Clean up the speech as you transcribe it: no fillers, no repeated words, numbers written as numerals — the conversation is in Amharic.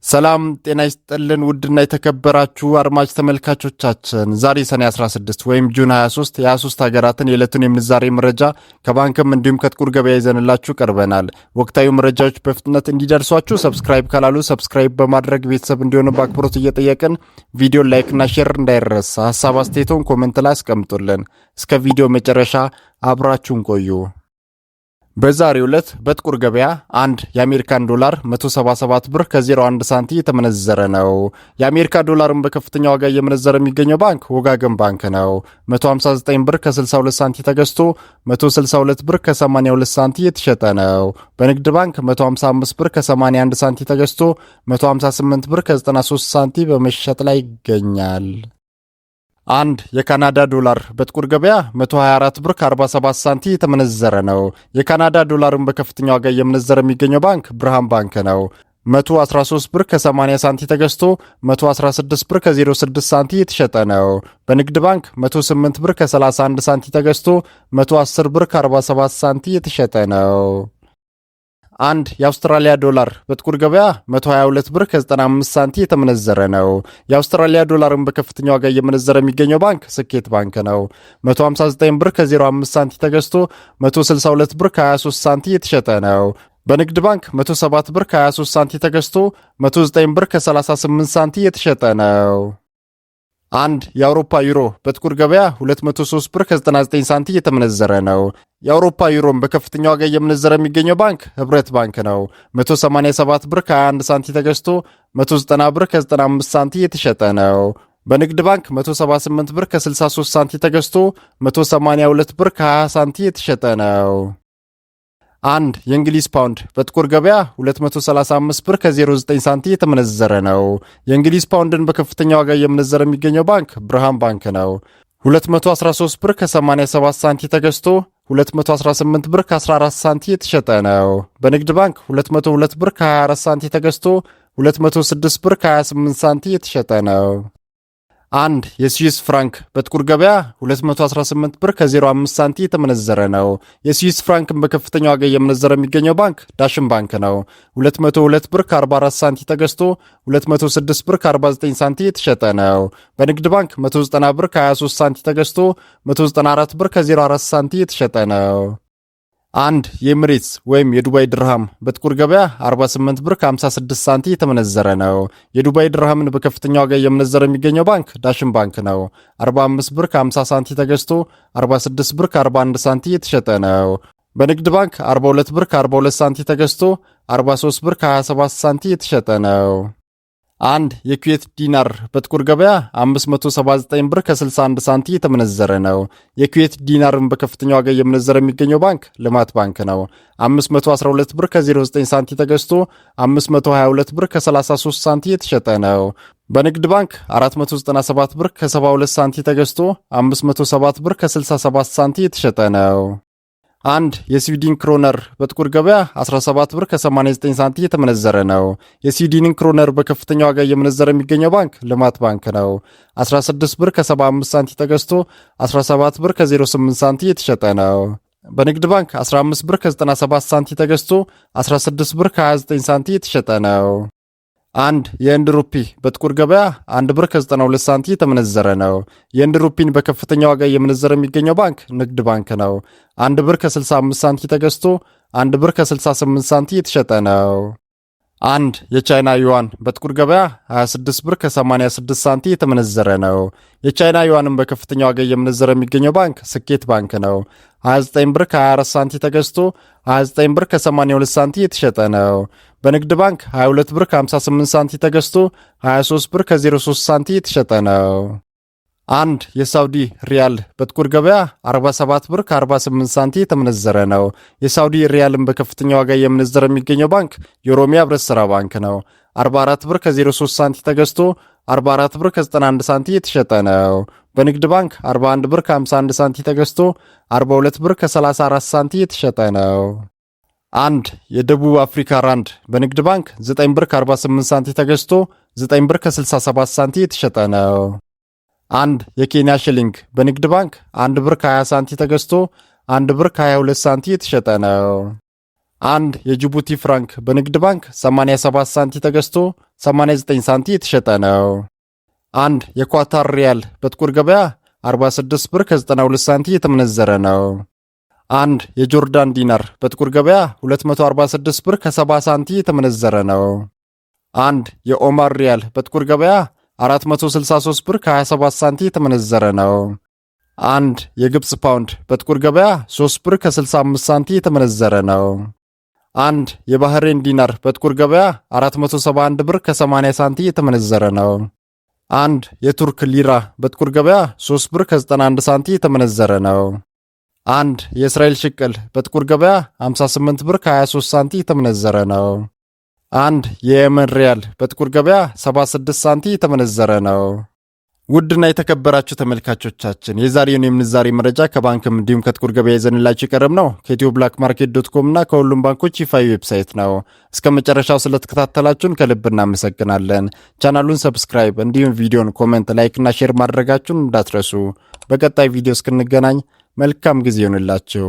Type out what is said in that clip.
ሰላም ጤና ይስጥልን ውድና የተከበራችሁ አድማጭ ተመልካቾቻችን ዛሬ ሰኔ 16 ወይም ጁን 23 የ23 ሀገራትን የዕለቱን የምንዛሬ መረጃ ከባንክም እንዲሁም ከጥቁር ገበያ ይዘንላችሁ ቀርበናል። ወቅታዊ መረጃዎች በፍጥነት እንዲደርሷችሁ ሰብስክራይብ ካላሉ ሰብስክራይብ በማድረግ ቤተሰብ እንዲሆኑ በአክብሮት እየጠየቅን ቪዲዮ ላይክና ሼር እንዳይረሳ፣ ሐሳብ አስተያየቶን ኮሜንት ላይ አስቀምጡልን። እስከ ቪዲዮ መጨረሻ አብራችሁን ቆዩ። በዛሬው ዕለት በጥቁር ገበያ አንድ የአሜሪካን ዶላር 177 ብር ከ01 ሳንቲም የተመነዘረ ነው። የአሜሪካ ዶላርን በከፍተኛ ዋጋ እየመነዘረ የሚገኘው ባንክ ወጋገን ባንክ ነው። 159 ብር ከ62 ሳንቲም ተገዝቶ 162 ብር ከ82 ሳንቲም የተሸጠ ነው። በንግድ ባንክ 155 ብር ከ81 ሳንቲም ተገዝቶ 158 ብር ከ93 ሳንቲም በመሸጥ ላይ ይገኛል። አንድ የካናዳ ዶላር በጥቁር ገበያ 124 ብር ከ47 ሳንቲም የተመነዘረ ነው። የካናዳ ዶላርን በከፍተኛ ዋጋ እየመነዘረ የሚገኘው ባንክ ብርሃን ባንክ ነው። 113 ብር ከ80 ሳንቲም ተገዝቶ 116 ብር ከ06 ሳንቲም የተሸጠ ነው። በንግድ ባንክ 108 ብር ከ31 ሳንቲም ተገዝቶ 110 ብር ከ47 ሳንቲም የተሸጠ ነው። አንድ የአውስትራሊያ ዶላር በጥቁር ገበያ 122 ብር ከ95 ሳንቲም የተመነዘረ ነው። የአውስትራሊያ ዶላርን በከፍተኛ ዋጋ እየመነዘረ የሚገኘው ባንክ ስኬት ባንክ ነው። 159 ብር ከ05 ሳንቲም ተገዝቶ 162 ብር ከ23 ሳንቲም የተሸጠ ነው። በንግድ ባንክ 107 ብር ከ23 ሳንቲም ተገዝቶ 109 ብር ከ38 ሳንቲም የተሸጠ ነው። አንድ የአውሮፓ ዩሮ በጥቁር ገበያ 203 ብር ከ99 ሳንቲም የተመነዘረ ነው። የአውሮፓ ዩሮን በከፍተኛ ዋጋ እየመነዘረ የሚገኘው ባንክ ህብረት ባንክ ነው። 187 ብር ከ21 ሳንቲም ተገዝቶ 190 ብር ከ95 ሳንቲም የተሸጠ ነው። በንግድ ባንክ 178 ብር ከ63 ሳንቲም ተገዝቶ 182 ብር ከ20 ሳንቲም የተሸጠ ነው። አንድ የእንግሊዝ ፓውንድ በጥቁር ገበያ 235 ብር ከ09 ሳንቲም የተመነዘረ ነው። የእንግሊዝ ፓውንድን በከፍተኛ ዋጋ እየመነዘረ የሚገኘው ባንክ ብርሃን ባንክ ነው። 213 ብር ከ87 ሳንቲም ተገዝቶ 218 ብር ከ14 ሳንቲም የተሸጠ ነው። በንግድ ባንክ 202 ብር ከ24 ሳንቲም ተገዝቶ 206 ብር ከ28 ሳንቲም የተሸጠ ነው። አንድ የስዊስ ፍራንክ በጥቁር ገበያ 218 ብር ከ05 ሳንቲም የተመነዘረ ነው። የስዊስ ፍራንክን በከፍተኛ ዋጋ እየመነዘረ የሚገኘው ባንክ ዳሽን ባንክ ነው። 202 ብር ከ44 ሳንቲም ተገዝቶ 206 ብር ከ49 ሳንቲም የተሸጠ ነው። በንግድ ባንክ 190 ብር ከ23 ሳንቲም ተገዝቶ 194 ብር ከ04 ሳንቲም የተሸጠ ነው። አንድ የኤምሬትስ ወይም የዱባይ ድርሃም በጥቁር ገበያ 48 ብር ከ56 ሳንቲም የተመነዘረ ነው። የዱባይ ድርሃምን በከፍተኛ ዋጋ እየመነዘረ የሚገኘው ባንክ ዳሽን ባንክ ነው። 45 ብር ከ50 ሳንቲም ተገዝቶ 46 ብር ከ41 ሳንቲም የተሸጠ ነው። በንግድ ባንክ 42 ብር ከ42 ሳንቲም ተገዝቶ 43 ብር ከ27 ሳንቲም የተሸጠ ነው። አንድ የኩዌት ዲናር በጥቁር ገበያ 579 ብር ከ61 ሳንቲም የተመነዘረ ነው። የኩዌት ዲናርን በከፍተኛ ዋጋ እየመነዘረ የሚገኘው ባንክ ልማት ባንክ ነው። 512 ብር ከ09 ሳንቲም ተገዝቶ 522 ብር ከ33 ሳንቲም የተሸጠ ነው። በንግድ ባንክ 497 ብር ከ72 ሳንቲም ተገዝቶ 507 ብር ከ67 ሳንቲም የተሸጠ ነው። አንድ የስዊድን ክሮነር በጥቁር ገበያ 17 ብር ከ89 ሳንቲም የተመነዘረ ነው። የስዊድንን ክሮነር በከፍተኛ ዋጋ እየመነዘረ የሚገኘው ባንክ ልማት ባንክ ነው። 16 ብር ከ75 ሳንቲም ተገዝቶ 17 ብር ከ08 ሳንቲም የተሸጠ ነው። በንግድ ባንክ 15 ብር ከ97 ሳንቲም ተገዝቶ 16 ብር ከ29 ሳንቲም የተሸጠ ነው። አንድ የህንድ ሩፒ በጥቁር ገበያ 1 ብር ከ92 ሳንቲም የተመነዘረ ነው። የህንድ ሩፒን በከፍተኛ ዋጋ እየመነዘረ የሚገኘው ባንክ ንግድ ባንክ ነው። 1 ብር ከ65 ሳንቲም ተገዝቶ 1 ብር ከ68 ሳንቲም የተሸጠ ነው። አንድ የቻይና ዩዋን በጥቁር ገበያ 26 ብር ከ86 ሳንቲም የተመነዘረ ነው። የቻይና ዩዋንን በከፍተኛ ዋጋ እየመነዘረ የሚገኘው ባንክ ስኬት ባንክ ነው። 29 ብር ከ24 ሳንቲም ተገዝቶ 29 ብር ከ82 ሳንቲም የተሸጠ ነው። በንግድ ባንክ 22 ብር ከ58 ሳንቲም ተገዝቶ 23 ብር ከ03 ሳንቲም የተሸጠ ነው። አንድ የሳውዲ ሪያል በጥቁር ገበያ 47 ብር ከ48 ሳንቲም የተመነዘረ ነው። የሳውዲ ሪያልን በከፍተኛ ዋጋ እየመነዘረ የሚገኘው ባንክ የኦሮሚያ ህብረት ሥራ ባንክ ነው። 44 ብር ከ03 ሳንቲም ተገዝቶ 44 ብር ከ91 ሳንቲም የተሸጠ ነው። በንግድ ባንክ 41 ብር ከ51 ሳንቲም ተገዝቶ 42 ብር ከ34 ሳንቲም የተሸጠ ነው። አንድ የደቡብ አፍሪካ ራንድ በንግድ ባንክ 9 ብር ከ48 ሳንቲም ተገዝቶ 9 ብር ከ67 ሳንቲም የተሸጠ ነው። አንድ የኬንያ ሽሊንግ በንግድ ባንክ 1 ብር ከ20 ሳንቲም ተገዝቶ 1 ብር ከ22 ሳንቲም የተሸጠ ነው። አንድ የጅቡቲ ፍራንክ በንግድ ባንክ 87 ሳንቲ ተገዝቶ 89 ሳንቲ የተሸጠ ነው። አንድ የኳታር ሪያል በጥቁር ገበያ 46 ብር ከ92 ሳንቲ የተመነዘረ ነው። አንድ የጆርዳን ዲናር በጥቁር ገበያ 246 ብር ከ70 ሳንቲ የተመነዘረ ነው። አንድ የኦማር ሪያል በጥቁር ገበያ 463 ብር ከ27 ሳንቲ የተመነዘረ ነው። አንድ የግብፅ ፓውንድ በጥቁር ገበያ 3 ብር ከ65 ሳንቲ የተመነዘረ ነው። አንድ የባህሬን ዲናር በጥቁር ገበያ 471 ብር ከ80 ሳንቲ የተመነዘረ ነው። አንድ የቱርክ ሊራ በጥቁር ገበያ 3 ብር ከ91 ሳንቲ የተመነዘረ ነው። አንድ የእስራኤል ሽቅል በጥቁር ገበያ 58 ብር ከ23 ሳንቲ የተመነዘረ ነው። አንድ የየመን ሪያል በጥቁር ገበያ 76 ሳንቲ የተመነዘረ ነው። ውድና የተከበራችሁ ተመልካቾቻችን የዛሬውን የምንዛሬ መረጃ ከባንክም እንዲሁም ከጥቁር ገበያ ይዘንላችሁ የቀረብ ነው ከኢትዮ ብላክ ማርኬት .com እና ከሁሉም ባንኮች ይፋዊ ዌብሳይት ነው። እስከ መጨረሻው ስለተከታተላችሁን ከልብ እናመሰግናለን። ቻናሉን ሰብስክራይብ እንዲሁም ቪዲዮን ኮሜንት፣ ላይክ እና ሼር ማድረጋችሁን እንዳትረሱ። በቀጣይ ቪዲዮ እስክንገናኝ መልካም ጊዜ ይሁንላችሁ።